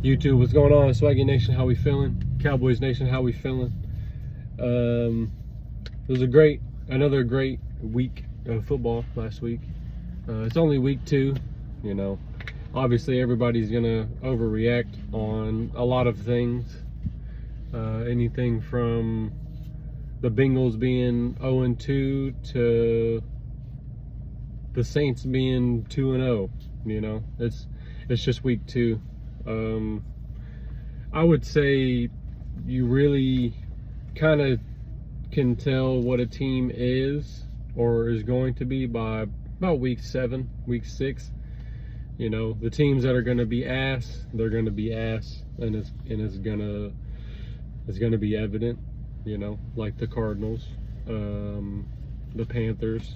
YouTube, what's going on? Swaggy Nation, how we feeling? Cowboys Nation, how we feeling? It was another great week of football last week. It's only week 2, you know. Obviously, everybody's gonna overreact on a lot of things. Anything from the Bengals being 0-2 to the Saints being 2-0. You know, it's just week 2. I would say you really kind of can tell what a team is or is going to be by about week 7, week 6. You know, the teams that are going to be ass, they're going to be ass, and it's gonna be evident. You know, like the Cardinals, the Panthers,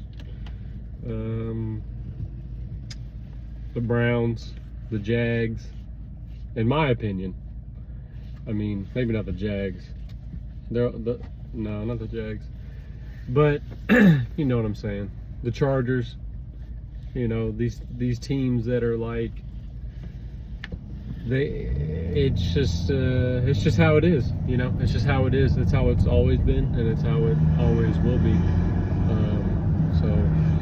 the Browns, the Jags. In my opinion, I mean, maybe not the Jags. No, not the Jags. But you know what I'm saying. The Chargers. You know, these teams that are like, it's just how it is. You know, it's just how it is. It's how it's always been, and it's how it always will be. So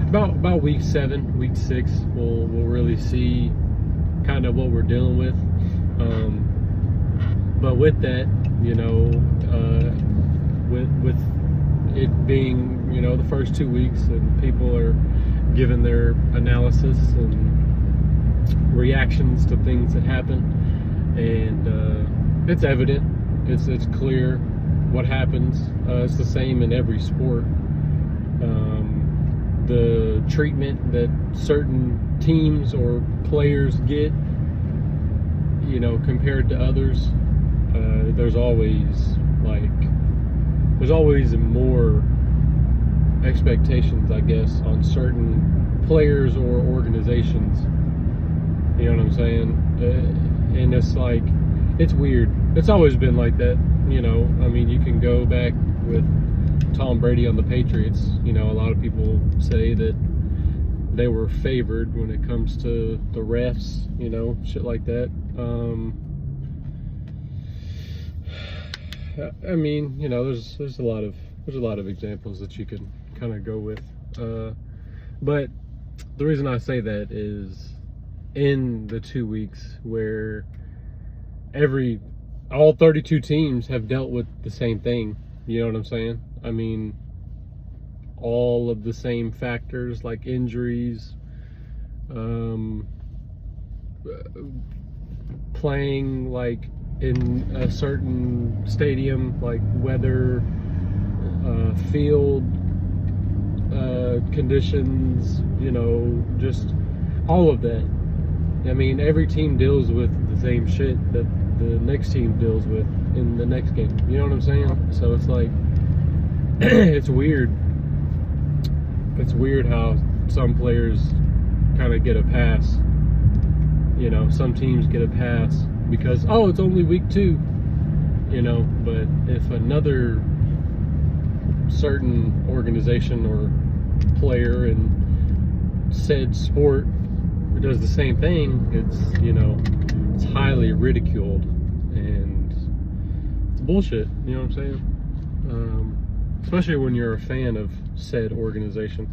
about week 7, week 6, we'll really see kind of what we're dealing with. But with that, you know, with it being, you know, the first 2 weeks and people are giving their analysis and reactions to things that happen, and it's evident, it's clear what happens. It's the same in every sport. The treatment that certain teams or players get, you know, compared to others, there's always more expectations, I guess, on certain players or organizations. You know what I'm saying? And it's like, it's weird. It's always been like that. You know, I mean, you can go back with Tom Brady on the Patriots. You know, a lot of people say that they were favored when it comes to the refs, you know, shit like that. I mean, you know, there's a lot of examples that you can kind of go with. But the reason I say that is, in the 2 weeks where all 32 teams have dealt with the same thing, you know what I'm saying? I mean, all of the same factors like injuries, playing like in a certain stadium, like weather, field conditions, you know, just all of that. I mean, every team deals with the same shit that the next team deals with in the next game. You know what I'm saying? So it's like, it's weird. It's weird how some players kind of get a pass. You know, some teams get a pass because, oh, it's only week 2. You know, but if another certain organization or player in said sport does the same thing, it's, you know, it's highly ridiculed, and it's bullshit. You know what I'm saying? Especially when you're a fan of said organization.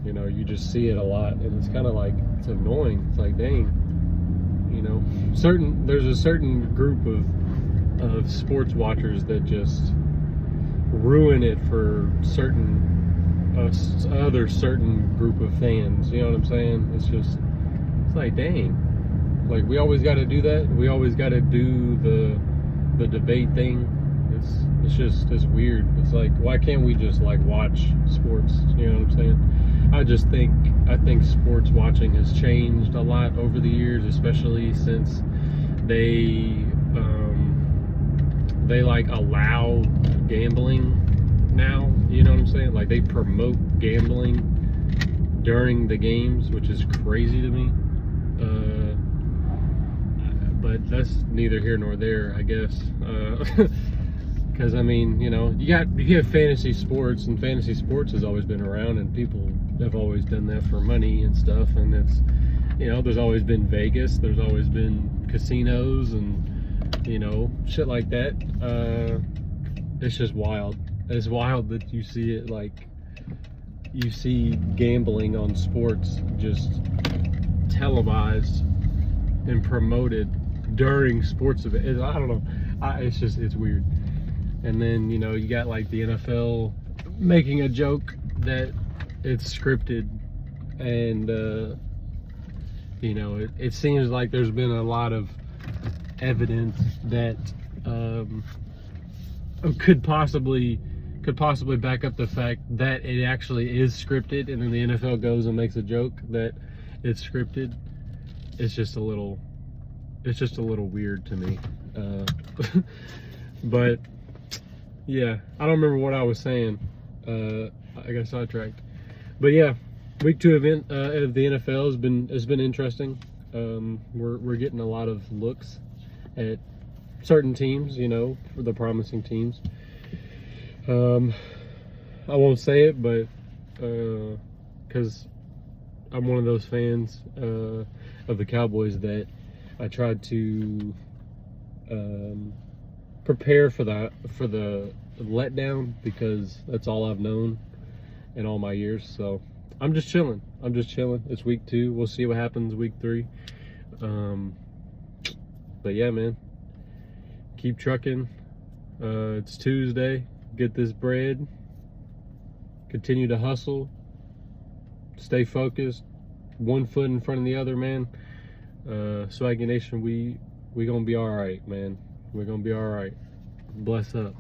You know, you just see it a lot, and it's kind of like, it's annoying. It's like, dang, you know, there's a certain group of sports watchers that just ruin it for other certain group of fans. You know what I'm saying? It's like, dang, like, we always got to do that. We always got to do the debate thing. It's weird. It's like, why can't we just like watch sports? You know what I'm saying? I think sports watching has changed a lot over the years, especially since they like allow gambling now. You know what I'm saying? Like, they promote gambling during the games, which is crazy to me. But that's neither here nor there, I guess. Because, I mean, you know, you have fantasy sports, and fantasy sports has always been around, and people have always done that for money and stuff, and it's, you know, there's always been Vegas, there's always been casinos and, you know, shit like that. It's just wild. It's wild that you see it, like, you see gambling on sports just televised and promoted during sports events. I don't know. It's weird. And then, you know, you got like the NFL making a joke that it's scripted, and you know, it seems like there's been a lot of evidence that could possibly back up the fact that it actually is scripted, and then the NFL goes and makes a joke that it's scripted. It's just a little weird to me. But yeah, I don't remember what I was saying. I got sidetracked. But yeah, week 2 event of the NFL has been interesting. We're getting a lot of looks at certain teams, you know, for the promising teams. I won't say it, but because I'm one of those fans of the Cowboys that I tried to prepare for the letdown, because that's all I've known in all my years. So I'm just chilling. It's week 2. We'll see what happens week 3. But yeah, man, keep trucking. It's Tuesday. Get this bread. Continue to hustle. Stay focused. One foot in front of the other, man. Swaggy Nation, we gonna be all right, man. We're gonna be all right. Bless up.